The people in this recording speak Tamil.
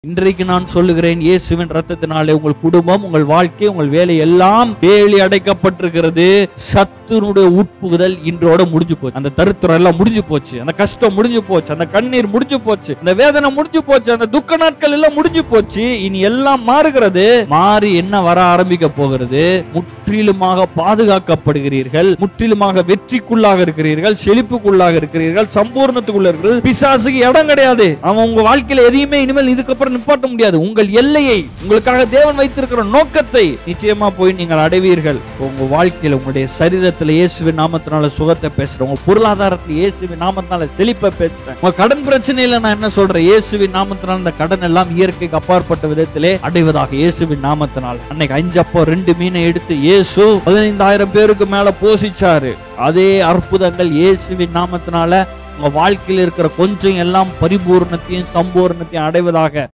இன்றைக்கு நான் சொல்லுகிறேன், இயேசுவின் ரத்தத்தினாலே உங்கள் குடும்பம், உங்கள் வாழ்க்கை, உங்கள் வேலை எல்லாம் வேலி அடைக்கப்பட்டிருக்கிறது. சத்துருடைய உட்புகுதல் இன்றோட முடிஞ்சு போச்சு. அந்த தருத்திரம் எல்லாம் முடிஞ்சு போச்சு. அந்த கஷ்டம் முடிஞ்சு போச்சு. அந்த கண்ணீர் முடிஞ்சு போச்சு. அந்த வேதனை முடிஞ்சு போச்சு. அந்த துக்க நாட்கள் எல்லாம் முடிஞ்சு போச்சு. இனி எல்லாம் மாறுகிறது. மாறி என்ன வர ஆரம்பிக்க போகிறது? முற்றிலுமாக பாதுகாக்கப்படுகிறீர்கள். முற்றிலுமாக வெற்றிக்குள்ளாக இருக்கிறீர்கள். செழிப்புக்குள்ளாக இருக்கிறீர்கள். சம்பூர்ணத்துக்குள்ள இருக்கிறீர்கள். பிசாசுக்கு இடம் கிடையாது. அவன் உங்க வாழ்க்கையில எதையுமே இனிமேல் இதுக்கப்புறம் நிப்பாட்ட முடியாது. உங்கள் எல்லையை, உங்களுக்காக தேவன் வைத்திருக்கிற நோக்கத்தை நிச்சயமா போய் நீங்கள் அடைவீர்கள். உங்க வாழ்க்கையில, உங்களுடைய சரீரத்தில் இயேசுவின் நாமத்தினால சுகத்தை பேசுறேன். உங்க பொருளாதாரத்தில் இயேசுவின் நாமத்தினால செழிப்பை பேசுறேன். உங்க கடன் பிரச்சனையில நான் என்ன சொல்றேன்? இயேசுவின் நாமத்தினால இந்த கடன் எல்லாம் இயற்கைக்கு அப்பாற்பட்ட விதத்திலே அடைவதாக இயேசுவின் நாமத்தினால. அன்னைக்கு 5 அப்பம் 2 மீனை எடுத்து இயேசு 15,000 பேருக்கு மேல போஷிச்சாரு. அதே அற்புதங்கள் இயேசுவின் நாமத்தினால உங்க வாழ்க்கையில் இருக்கிற கொஞ்சம் எல்லாம் பரிபூர்ணத்தையும் சம்பூர்ணத்தையும் அடைவதாக.